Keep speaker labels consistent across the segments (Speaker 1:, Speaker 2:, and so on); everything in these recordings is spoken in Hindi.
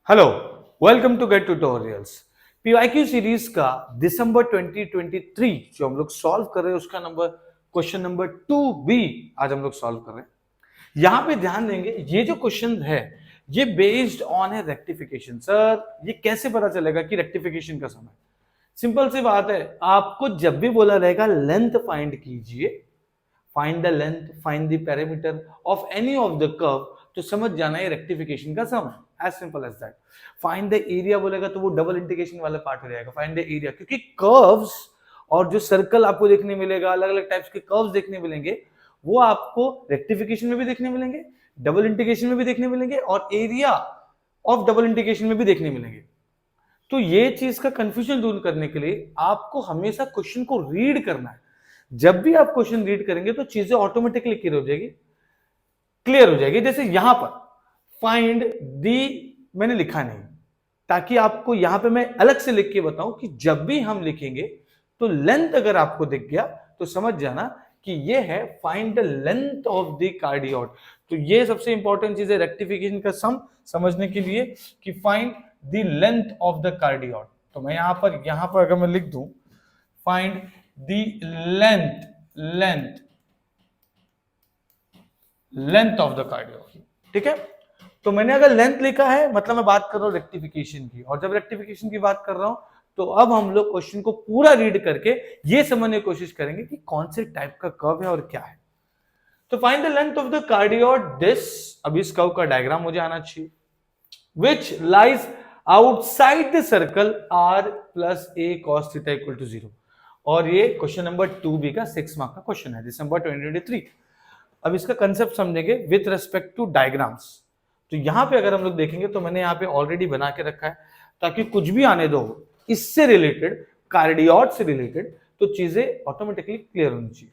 Speaker 1: Hello, welcome to gate tutorials. PYQ series का दिसंबर 2023 जो हम लोग सॉल्व कर रहे हैं उसका क्वेश्चन नंबर 2B आज हम लोग सॉल्व कर रहे हैं। यहां पे ध्यान देंगे, ये जो क्वेश्चन है ये बेस्ड ऑन है रेक्टिफिकेशन। सर ये कैसे पता चलेगा कि रेक्टिफिकेशन का समय? सिंपल सी बात है, आपको जब भी बोला रहेगा लेंथ फाइंड कीजिए, find the length, find the parameter of any of the curve, तो समझ जाना है रेक्टिफिकेशन का सम है। As simple as that. Find the area बोलेगा तो वो डबल इंटीग्रेशन वाला पार्ट हो जाएगा, फाइंड द एरिया, क्योंकि कर्व्स और जो सर्कल आपको देखने मिलेगा, अलग अलग टाइप्स के कर्व्स देखने मिलेंगे, वो आपको रेक्टिफिकेशन में भी देखने मिलेंगे, डबल इंटीग्रेशन में भी देखने मिलेंगे और एरिया ऑफ डबल इंटीग्रेशन में भी देखने मिलेंगे। तो ये चीज का कंफ्यूजन दूर करने के लिए आपको हमेशा क्वेश्चन को रीड करना है। जब भी आप क्वेश्चन रीड करेंगे तो चीजें ऑटोमेटिकली क्लियर हो जाएगी। जैसे यहां पर फाइंड दी मैंने लिखा नहीं, ताकि आपको यहां पे मैं अलग से लिख के बताऊं कि जब भी हम लिखेंगे तो लेंथ अगर आपको दिख गया तो समझ जाना कि ये है find the length of the cardioid. तो ये सबसे इंपॉर्टेंट चीज है रेक्टिफिकेशन का सम समझने के लिए कि find the length of the cardioid. तो मैं यहां पर अगर मैं लिख दूं find the length length of the cardioid, ठीक है। तो मैंने अगर लेंथ लिखा है मतलब मैं बात कर रहा हूं रेक्टिफिकेशन की, और जब रेक्टिफिकेशन की बात कर रहा हूं तो अब हम लोग क्वेश्चन को पूरा रीड करके ये समझने की कोशिश करेंगे कि कौन से टाइप का कर्व है और क्या है। तो find the length of the cardioid this, अब इस कर्व का डायग्राम मुझे आना चाहिए, which lies outside the circle r plus a cos theta equal to 0। और ये क्वेश्चन नंबर 2B का 6 मार्क का क्वेश्चन है, दिसंबर 2023। अब इसका कंसेप्ट समझेंगे विथ रेस्पेक्ट टू डायग्राम्स। तो यहां पे अगर हम लोग देखेंगे तो मैंने यहाँ पे ऑलरेडी बना के रखा है, ताकि कुछ भी आने दो इससे रिलेटेड, कार्डियोड से रिलेटेड, तो चीजें ऑटोमेटिकली क्लियर होनी चाहिए।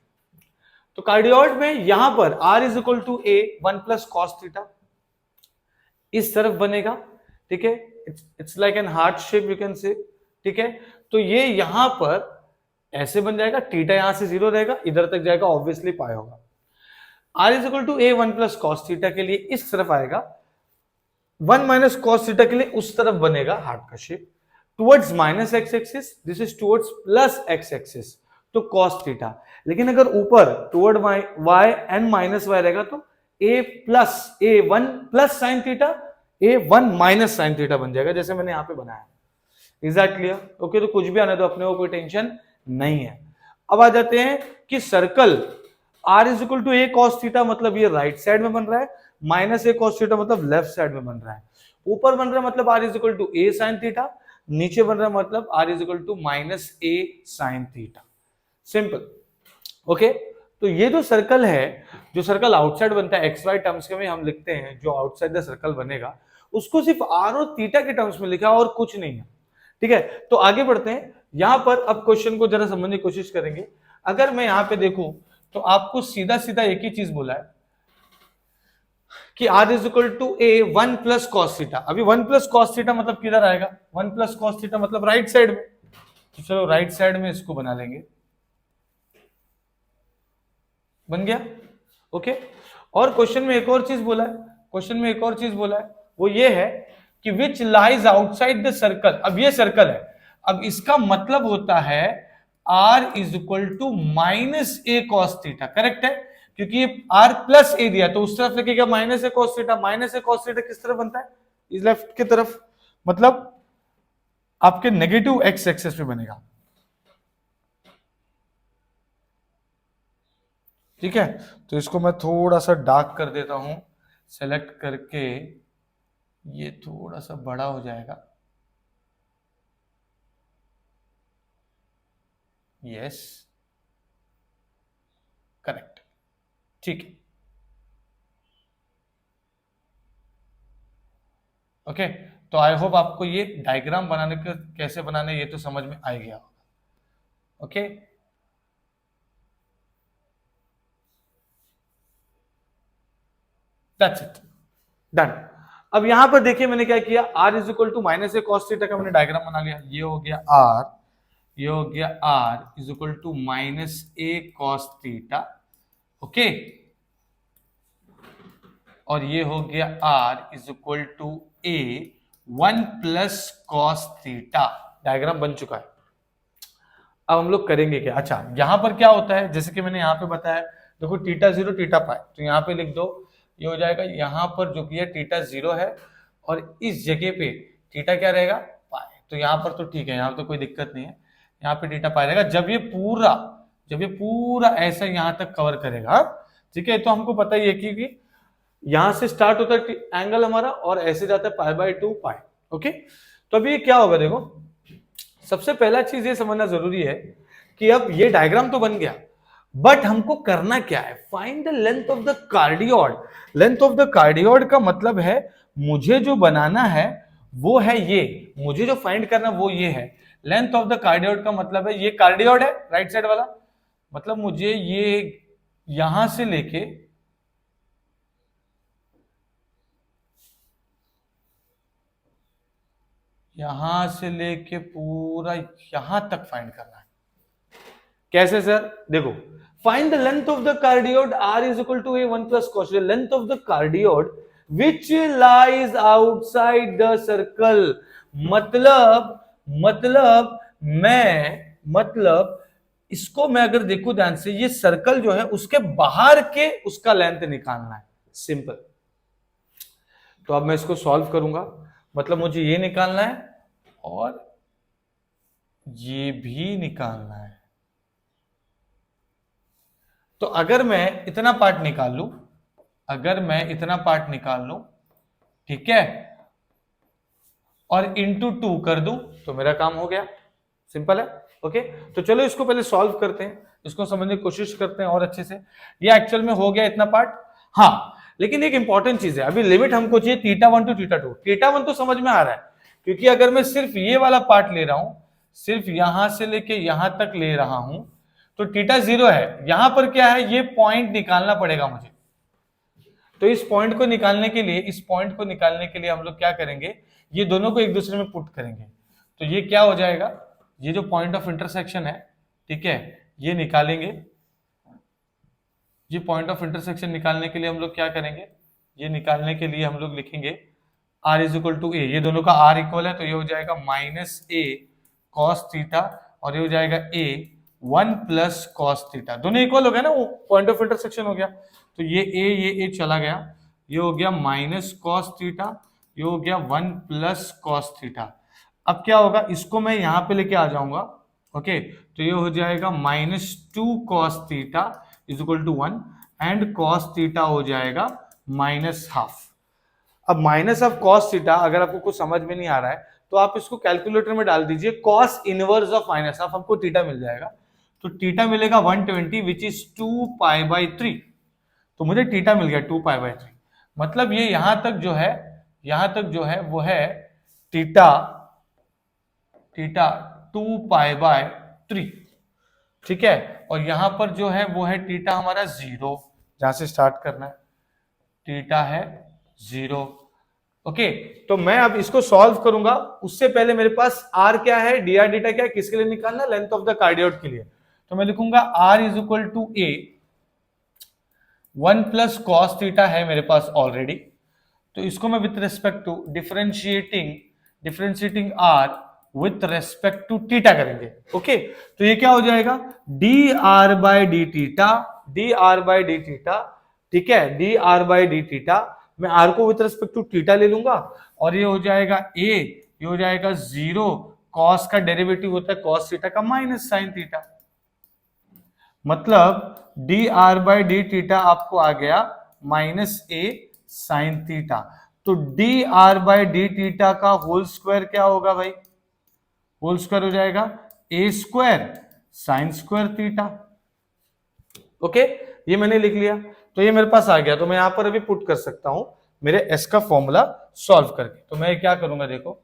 Speaker 1: तो कार्डियोड में यहां पर r is equal to a 1 plus cos theta इस तरफ बनेगा, ठीक है। It's like an heart shape you can say, ठीक है। तो ये यहां पर ऐसे बन जाएगा, थीटा यहां से 0 रहेगा, इधर तक जाएगा, ऑब्वियसली पाई होगा। r is equal to a 1 plus cos theta के लिए इस तरफ आएगा, 1 माइनस कॉस थीटा के लिए उस तरफ बनेगा हार्ट का shape, towards minus x axis, this is towards plus x axis, तो कॉस थीटा। लेकिन अगर ऊपर toward y and minus y रहेगा तो a one plus sine theta, a one minus sine theta बन जाएगा, जैसे मैंने यहां पे बनाया। Is that clear? ओके, तो कुछ भी आने दो, अपने को कोई टेंशन नहीं है। अब आ जाते हैं कि circle r is equal to a cos theta, मतलब ये राइट साइड में बन रहा है, माइनस ए कॉस थीटा मतलब लेफ्ट साइड में बन रहा है। ऊपर बन रहा है मतलब r is equal to a sine theta, नीचे बन रहा है मतलब r is equal to minus a sine theta. Simple, okay. तो ये जो सर्कल है, जो सर्कल आउटसाइड बनता है, एक्स वाई टर्म्स के में हम लिखते हैं, जो आउटसाइड द सर्कल बनेगा उसको सिर्फ r और थीटा के टर्म्स में लिखा और कुछ नहीं है, ठीक है। तो आगे बढ़ते हैं, यहां पर अब क्वेश्चन को जरा समझने की कोशिश करेंगे। अगर मैं यहां पे देखूं तो आपको सीधा सीधा एक ही चीज बोला है कि r is equal to a 1 plus cos theta. अभी 1 प्लस कॉस थीटा मतलब किधर आएगा? 1 प्लस कॉस थीटा मतलब राइट साइड में, तो चलो राइट साइड में इसको बना लेंगे, बन गया, ओके। और क्वेश्चन में एक और चीज बोला है, वो ये है कि विच लाइज आउटसाइड द सर्कल। अब ये सर्कल है, अब इसका मतलब होता है r is equal to minus a cos theta, correct है, क्योंकि ये r प्लस ए दिया तो उस तरफ लिखेगा minus a cos theta. Minus a cos theta किस तरफ बनता है? इस लेफ्ट की तरफ, मतलब आपके नेगेटिव एक्स एक्सेस पे बनेगा, ठीक है। तो इसको मैं थोड़ा सा डार्क कर देता हूं, सेलेक्ट करके ये थोड़ा सा बड़ा हो जाएगा, यस, करेक्ट, ठीक है, ओके। तो आई होप आपको ये डायग्राम बनाने का कैसे बनाने ये तो समझ में आ गया होगा, ओके। That's it, done. अब यहां पर देखिए मैंने क्या किया, r is equal to minus a cos theta का मैंने डायग्राम बना लिया, ये हो गया r, ये हो गया r is equal to minus a cos theta, okay. और ये हो गया r is equal to a 1 plus cos theta. Diagram बन चुका है। अब हम लोग करेंगे क्या? अच्छा, यहां पर क्या होता है, जैसे कि मैंने यहां पे बताया, देखो थीटा 0 थीटा पाई, तो यहां पे लिख दो, ये हो जाएगा यहां पर जो कि है थीटा 0 है, और इस जगह पे थीटा क्या रहेगा? पाई। तो यहां पर तो ठीक है, यहां तो कोई दिक्कत नहीं है, यहाँ पे थीटा पाई रहेगा। जब ये पूरा ऐसा यहां तक कवर करेगा, ठीक है, तो हमको पता ही है कि यहां से स्टार्ट होता है एंगल हमारा और ऐसे जाता है π/2 पाई। ओके, तो अभी क्या होगा, देखो सबसे पहला चीज ये समझना जरूरी है कि अब ये डायग्राम तो बन गया, बट हमको करना क्या है? Find the length of the cardioid. Length of the cardioid का मतलब है मुझे जो बनाना है वो है ये, मुझे जो फाइंड करना वो ये है। लेंथ ऑफ द कार्डियोड का मतलब है ये कार्डियोड है राइट साइड वाला, मतलब मुझे ये यहां से लेके पूरा यहां तक फाइंड करना है। कैसे सर? देखो, find the length of the cardioid r is equal to a1 plus cos। Length of the cardioid which lies outside the circle. मतलब इसको मैं अगर देखूं ध्यान से, ये सर्कल जो है उसके बाहर के उसका लेंथ निकालना है, सिंपल। तो अब मैं इसको सॉल्व करूंगा, मतलब मुझे ये निकालना है और ये भी निकालना है। तो अगर मैं इतना पार्ट निकाल लूं, ठीक है, और इंटू 2 कर दूं, तो मेरा काम हो गया। सिंपल है। ओके, तो चलो इसको पहले सॉल्व करते हैं, इसको समझने की कोशिश करते हैं और अच्छे से। ये एक्चुअल में हो गया इतना पार्ट। हाँ, लेकिन एक इंपॉर्टेंट चीज है, अभी लिमिट हमको चाहिए θ1 टू θ2। θ1 तो समझ में आ रहा है, क्योंकि अगर मैं सिर्फ ये वाला पार्ट ले रहा हूं, सिर्फ यहां से लेके यहां तक ले रहा हूं, तो θ 0 है। यहां पर क्या है, ये पॉइंट निकालना पड़ेगा मुझे। तो इस पॉइंट को निकालने के लिए हम लोग क्या करेंगे, ये दोनों को एक दूसरे में पुट करेंगे। तो ये क्या हो जाएगा, ये जो पॉइंट ऑफ इंटरसेक्शन है, ठीक है, ये निकालेंगे। ये पॉइंट ऑफ इंटरसेक्शन निकालने के लिए हम लोग क्या करेंगे, ये निकालने के लिए हम लोग लिखेंगे r इज इक्वल टू ए, ये दोनों का r इक्वल है, तो ये हो जाएगा -a cos थीटा, और ये हो जाएगा a 1 प्लस cos थीटा। दोनों इक्वल हो गया ना, वो पॉइंट ऑफ इंटरसेक्शन हो गया। तो ये a चला गया, ये हो गया माइनस cos थीटा, ये हो गया 1 प्लस cos थीटा। अब क्या होगा, इसको मैं यहां पे लेके आ जाऊंगा। ओके, तो ये हो जाएगा -2 cos theta is equal to 1, and cos theta हो जाएगा -12। अब -12 cos थीटा अगर आपको कुछ समझ में नहीं आ रहा है, तो आप इसको कैलकुलेटर में डाल दीजिए, cos इनवर्स ऑफ -12, आपको थीटा मिल जाएगा। तो थीटा मिलेगा 120 विच इज 2π/3। तो मुझे थीटा मिल गया 2π/3। मतलब ये यहां तक जो है वो है थीटा 2π/3, ठीक है। और यहां पर जो है वो है थीटा हमारा 0, जहां से स्टार्ट करना है, थीटा है 0। ओके, तो मैं अब इसको सॉल्व करूंगा, उससे पहले मेरे पास r क्या है, dr थीटा क्या है, किसके लिए निकालना, लेंथ ऑफ द कार्डियोड के लिए। तो मैं लिखूंगा r is equal to a 1 plus cos theta है मेरे पास ऑलरेडी, तो इसको मैं with respect to differentiating r with respect to theta करेंगे। ओके, तो ये क्या हो जाएगा, dr/d थीटा, ठीक है, dr/d थीटा। मैं r को विथ रेस्पेक्ट टू थीटा ले लूंगा, और ये हो जाएगा ये हो जाएगा 0, cos का डेरिवेटिव होता है cos थीटा का माइनस sin थीटा। मतलब dr/d थीटा आपको आ गया -a sin थीटा। तो dr/d थीटा का होल स्क्वायर क्या होगा भाई, होल स्क्वायर हो जाएगा a² sin square theta. Okay, ये मैंने लिख लिया, तो ये मेरे पास आ गया। तो मैं यहां पर अभी पुट कर सकता हूं मेरे s का फॉर्मूला सॉल्व करके। तो मैं क्या करूंगा, देखो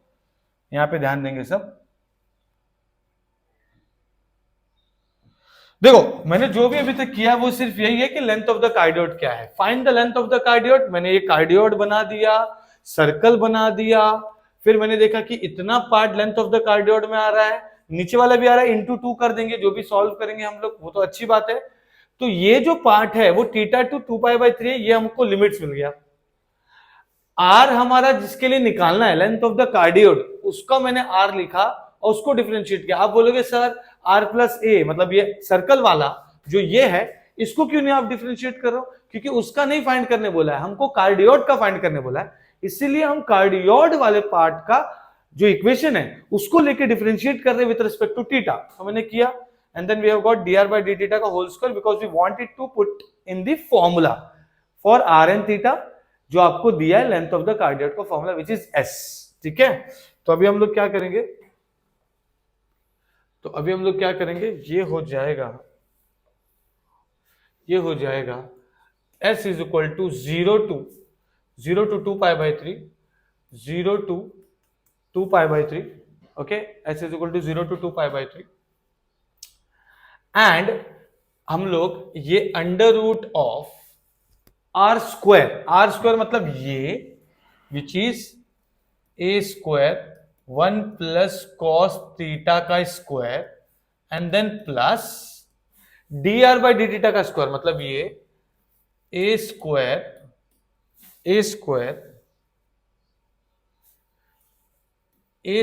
Speaker 1: यहां पे ध्यान देंगे सब। देखो मैंने जो भी अभी तक किया वो सिर्फ यही है कि लेंथ ऑफ द कार्डियोड क्या है, find the length of the cardioid. मैंने ये कार्डियोड बना दिया, सर्कल बना दिया, फिर मैंने देखा कि इतना पार्ट लेंथ ऑफ द कार्डियोड में आ रहा है, नीचे वाला भी आ रहा है, इंटू 2 कर देंगे, जो भी सॉल्व करेंगे हम लोग, वो तो अच्छी बात है। तो ये जो पार्ट है वो θ2 2π/3 है, ये हमको लिमिट्स मिल गया। आर हमारा जिसके लिए निकालना है, लेंथ ऑफ द कार्डियोड, उसका मैंने आर लिखा और उसको डिफरेंशिएट किया। आप बोलोगे सर आर प्लस ए, मतलब ये सर्कल वाला जो ये है, इसको क्यों नहीं आप डिफरेंशिएट कर रहे हो? क्योंकि उसका नहीं फाइंड करने बोला है, हमको कार्डियोड का फाइंड करने बोला है। इसीलिए हम कार्डियोड वाले पार्ट का जो इक्वेशन है उसको लेके डिफरेंशिएट कर रहे हैं विद रिस्पेक्ट टू थीटा। तो मैंने किया, and then we have got dr by d theta का whole square, because we wanted to put in the formula for r and theta, जो आपको दिया है लेंथ ऑफ द कार्डियोड का फॉर्मूला विच इज s। ठीक है, तो अभी हम लोग क्या करेंगे, ये हो जाएगा s is equal to 0 to 2 pi by 3, 0 to 2 pi by 3, okay, s is equal to 0 to 2 pi by 3, and हम लोग ये under root of r square मतलब ये, which is a square 1 plus cos theta का square, and then plus d r by d theta का स्क्वायर, मतलब ये a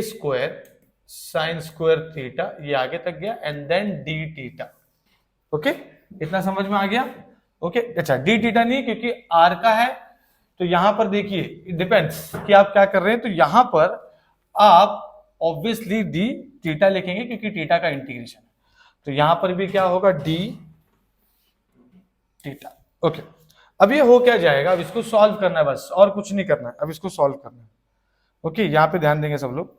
Speaker 1: square sine square theta, ये आगे तक गया, and then d theta. Okay, इतना समझ में आ गया? ओके, अच्छा डी थीटा नहीं, क्योंकि आर का है, तो यहां पर देखिए इट डिपेंड्स कि आप क्या कर रहे हैं। तो यहां पर आप ऑब्वियसली डी थीटा लिखेंगे क्योंकि थीटा का इंटीग्रेशन है, तो यहां पर भी क्या होगा, डी थीटा। ओके, अब ये हो क्या जाएगा, अब इसको सॉल्व करना है, बस और कुछ नहीं करना है, अब इसको सॉल्व करना है। ओके, यहां पे ध्यान देंगे सब लोग।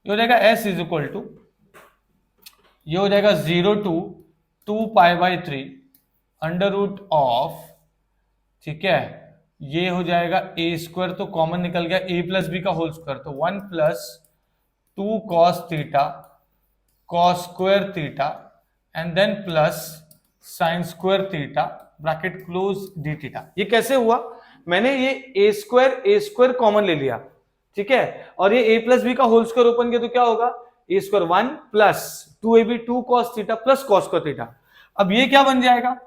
Speaker 1: ये हो जाएगा s इज इक्वल टू, ये हो जाएगा 0 to 2 pi by 3 under root of, ठीक है, ये हो जाएगा a स्क्वायर, तो कॉमन निकल गया, a प्लस बी का होल स्क्वायर, तो 1 plus 2 cos theta cos square theta, and then plus sine square theta bracket close d theta. ये कैसे हुआ, मैंने ये a स्क्वायर कॉमन ले लिया, ठीक है, और ये a प्लस बी का होल स्क्वायर ओपन किया, तो क्या होगा, a square 1 plus 2ab 2 cos theta plus cos square theta. अब ये क्या बन जाएगा,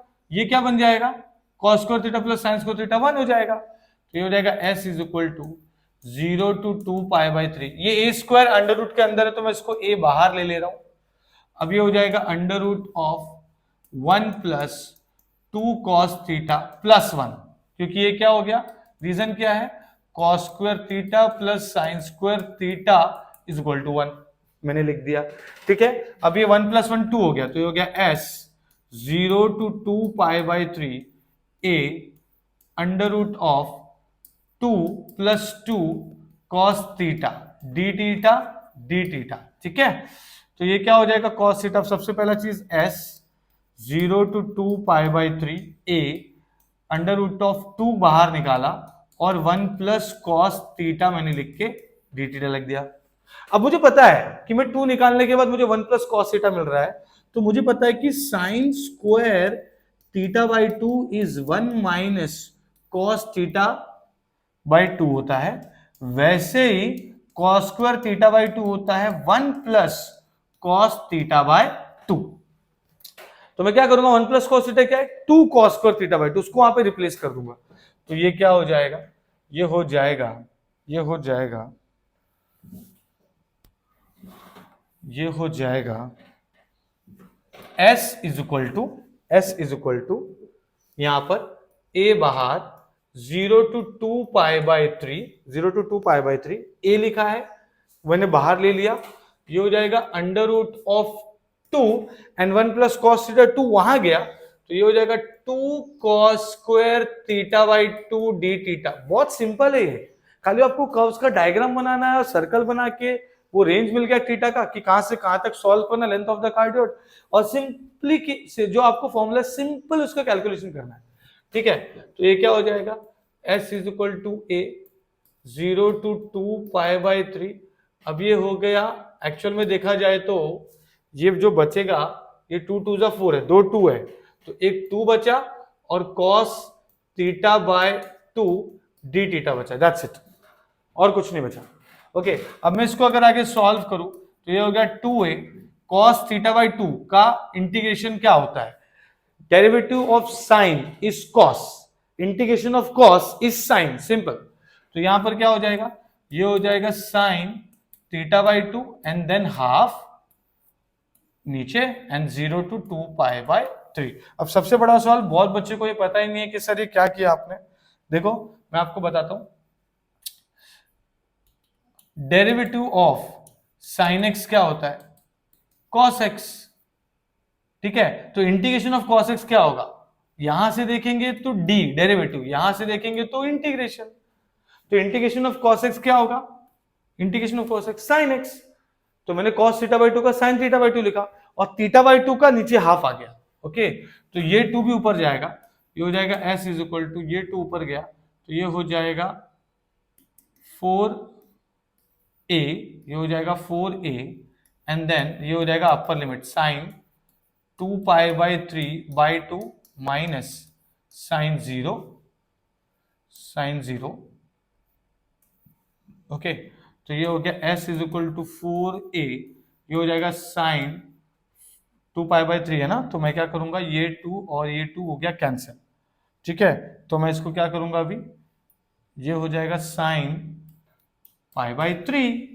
Speaker 1: cos square theta plus sine square theta 1 हो जाएगा, तो ये हो जाएगा s is equal to 0 to 2 pi by 3। ये a स्क्वायर अंडर रूट के अंदर है, तो मैं इसको a बाहर ले रहा हूं। अब ये हो जाएगा under root of 1 plus 2 cos theta plus 1, क्योंकि ये क्या हो गया, रीजन क्या है, cos square theta plus sine square theta is equal to 1, मैंने लिख दिया। ठीक है, अब ये 1 प्लस 1 2 हो गया, तो ये हो गया s 0 to 2 pi by 3 a under root of 2 plus 2 cos theta d theta. ठीक है, तो ये क्या हो जाएगा, cos थीटा, सबसे पहला चीज s 0 to 2 pi by 3 a under root of 2 बाहर निकाला, और 1 प्लस कॉस थीटा मैंने लिख के डी थीटा लिख दिया। अब मुझे पता है कि मैं 2 निकालने के बाद मुझे 1 प्लस कॉस थीटा मिल रहा है, तो मुझे पता है कि sign square theta by 2 is 1 minus cos theta by 2 होता है, वैसे ही कॉस स्क्वायर थीटा बाई 2 होता है 1 प्लस कॉस थीटा बाई 2। तो मैं क्या करूंगा, 1 प्लस कॉस थीटा क्या है, 2 कॉस स्क्वायर थीटा बाई 2, उसको वहां पे रिप्लेस कर दूंगा, तो ये क्या हो जाएगा, ये हो जाएगा s इज इक्वल टू यहां पर a बाहर 0 to 2 pi by 3 a लिखा है, मैंने बाहर ले लिया, ये हो जाएगा under root of 2 and 1 plus cos theta 2 वहां गया, तो ये हो जाएगा 2 cos square theta by 2 d theta. बहुत सिंपल है ये, खाली आपको कर्व्स का डायग्राम बनाना है और सर्कल बना के वो रेंज मिल गया थीटा का कि कहां से कहां तक सॉल्व करना लेंथ ऑफ द कार्डियोड, और सिंपली से जो आपको फॉर्मूला सिंपल उसका कैलकुलेशन करना है। ठीक है, तो ये क्या हो जाएगा, s is equal to a 0 to 2 pi by 3। अब ये हो गया, एक्चुअल में देखा जाए तो ये जो बचेगा, ये 2 2 4 है, 2 2 है, तो एक 2 बचा और cos theta by 2 d theta बचा, दैट्स इट, और कुछ नहीं बचा। ओके, अब मैं इसको अगर आगे सॉल्व करूं, तो ये हो गया 2a cos थीटा बाई 2 का इंटीग्रेशन क्या होता है, derivative of sine is cos, integration of cos is sine, simple. तो यहां पर क्या हो जाएगा, ये हो जाएगा sine theta by 2 and than half नीचे एंड 0 to 2 पाई बाय 3। अब सबसे बड़ा सवाल, बहुत बच्चे को ये पता ही नहीं है कि सर ये क्या किया आपने। देखो मैं आपको बताता हूं, डेरिवेटिव ऑफ साइन एक्स क्या होता है, कॉस एक्स, ठीक है। तो इंटीग्रेशन ऑफ कॉस एक्स क्या होगा, यहां से देखेंगे तो डी डेरिवेटिव, यहां से देखेंगे तो इंटीग्रेशन। तो इंटीग्रेशन ऑफ कॉस एक्स क्या होगा, integration of cos x sine x. तो मैंने cos थीटा बाई 2 का sin थीटा बाई 2 लिखा और थीटा बाई 2 का नीचे हाफ आ गया। ओके, तो ये 2 भी ऊपर जाएगा, ये हो जाएगा s इज इक्वल टू, ये 2 ऊपर गया तो ये हो जाएगा 4a, ये हो जाएगा 4a एंड देन ये हो जाएगा upper limit sine 2 pi by 3 by 2 minus sine 0 okay. तो ये हो गया s is equal to 4a, ये हो जाएगा साइन 2 पाई बाई 3 है ना, तो मैं क्या करूंगा, ये 2 और ये 2 हो गया कैंसिल, ठीक है। तो मैं इसको क्या करूंगा अभी, ये हो जाएगा साइन पाई बाई 3।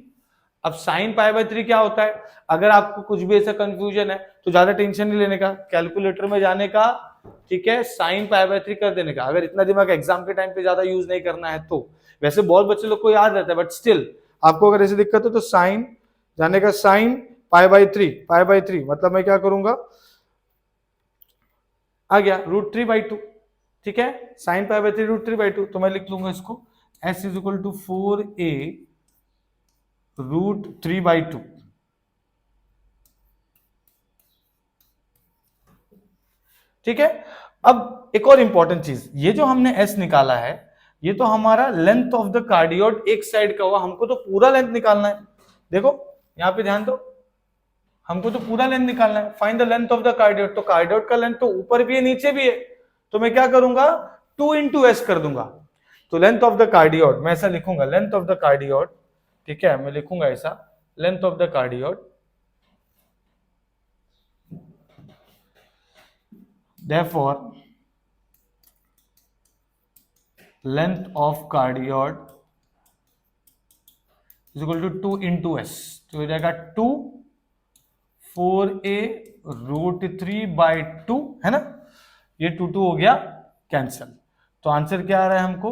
Speaker 1: अब साइन पाई बाई 3 क्या होता है, अगर आपको कुछ भी ऐसा कंफ्यूजन है तो ज्यादा टेंशन नहीं लेने का, कैलकुलेटर में जाने का, ठीक है, साइन पाई बाई 3 कर देने का। अगर इतना दिमाग एग्जाम के टाइम पे ज्यादा यूज नहीं करना है तो, वैसे बहुत बच्चे लोग को याद रहता है बट स्टिल आपको अगर ऐसी दिक्कत हो तो साइन जाने का साइन पाई बाई 3 मतलब मैं क्या करूंगा, आ गया √3/2, ठीक है, साइन पाई बाई 3 √3/2। तो मैं लिख लूंगा इसको s is equal to 4a √3/2, ठीक है। अब एक और इंपॉर्टेंट चीज, ये जो हमने s निकाला है ये तो हमारा लेंथ ऑफ द कार्डियोड एक साइड का हुआ, हमको तो पूरा लेंथ निकालना है। देखो यहां पे ध्यान दो, हमको तो पूरा लेंथ निकालना है, find the length of the cardioid. तो कार्डियोड का लेंथ तो ऊपर भी है नीचे भी है, तो मैं क्या करूंगा 2 into s कर दूंगा। तो लेंथ ऑफ द कार्डियोड मैं ऐसा लिखूंगा, लेंथ ऑफ द कार्डियोड, ठीक है, मैं लिखूंगा ऐसा, length of the cardioid, therefore length of cardioid is equal to 2 into s, तो हो जाएगा 2 4a √3/2 है ना, ये 2 हो गया कैंसिल। तो आंसर क्या आ रहा है हमको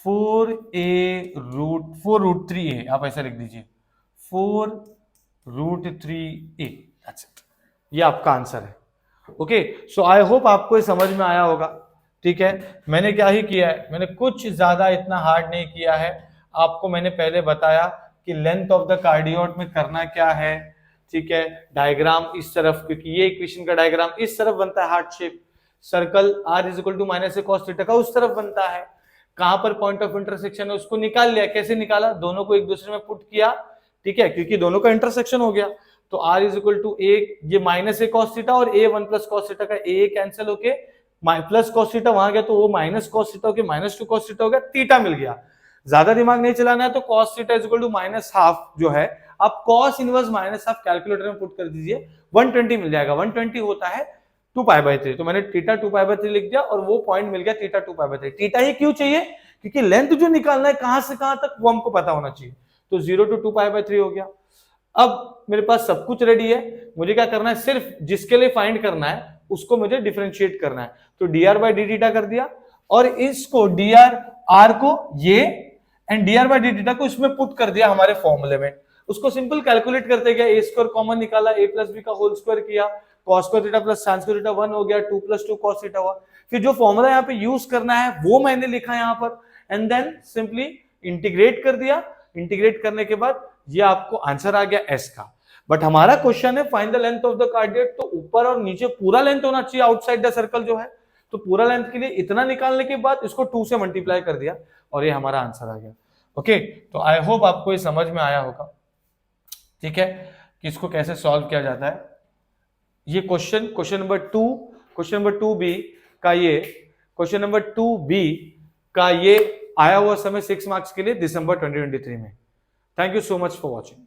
Speaker 1: 4√3a, आप ऐसा लिख दीजिए 4√3a, दैट्स इट, ये आपका आंसर है। ओके, सो आई होप आपको ये समझ में आया होगा, ठीक है। मैंने क्या ही किया है, मैंने कुछ ज्यादा इतना हार्ड नहीं किया है, आपको मैंने पहले बताया कि लेंथ ऑफ द कार्डियोड में करना क्या है, ठीक है। डायग्राम इस तरफ, क्योंकि ये इक्वेशन का डायग्राम इस तरफ बनता है heart shape, circle r is equal to minus cos theta का उस तरफ बनता है। कहां पर पॉइंट ऑफ इंटरसेक्शन है उसको निकाल लिया, कैसे निकाला, दोनों को एक दूसरे में पुट किया, ठीक है, क्योंकि दोनों का इंटरसेक्शन हो गया। तो r is equal to a, ये माइनस cos थीटा और a 1 प्लस cos थीटा का a कैंसिल होके प्लस cos थीटा वहां गया, तो वो माइनस cos थीटा होके -2 cos थीटा हो गया, थीटा मिल गया। ज्यादा दिमाग नहीं चलाना है तो cos theta is equal to -½ जो है, आप cos इनवर्स -½ कैलकुलेटर में पुट कर दीजिए, 120 मिल जाएगा। 120 होता है 2 पाई बाई 3, तो मैंने थीटा 2 पाई बाई 3 लिख दिया और वो पॉइंट मिल गया थीटा 2 पाई बाई 3। थीटा ही क्यों चाहिए, क्योंकि लेंथ जो निकालना है कहां से कहां तक वो हमको पता होना चाहिए। तो 0 to 2 पाई बाई 3 हो गया। अब मेरे पास सब कुछ रेडी है, मुझे क्या करना है, सिर्फ जिसके लिए फाइंड करना है उसको मुझे डिफरेंशिएट करना है। तो dr बाई डी थीटा कर दिया और इसको dr r को ये and dr by d theta को इसमें पुट कर दिया हमारे फॉर्मूले में। उसको सिंपल कैलकुलेट करते गया, a स्क्वायर कॉमन निकाला, a प्लस बी का होल स्क्वायर किया, cos square theta plus sin square theta 1 हो गया, 2 + 2 cos थीटा हुआ। फिर जो फॉर्मूला यहाँ पे यूज करना है वो मैंने लिखा यहाँ पर एंड देन सिंपली इंटीग्रेट कर दिया। इंटीग्रेट करने के बाद ये आपको आंसर आ गया s का। बट हमारा क्वेश्चन है find the length of the cardioid, तो ऊपर और नीचे पूरा लेंथ होना चाहिए आउटसाइड द सर्कल जो है। तो पूरा लेंथ के लिए इतना निकालने के बाद इसको 2 से मल्टीप्लाई कर दिया और ये हमारा आंसर आ गया। ओके, तो आई होप आपको ये समझ में आया होगा, ठीक है, कि इसको कैसे सॉल्व किया जाता है। ये क्वेश्चन नंबर 2b का ये क्वेश्चन नंबर 2b का ये आया हुआ समय 6 मार्क्स के लिए दिसंबर 2023 में। Thank you so much for watching.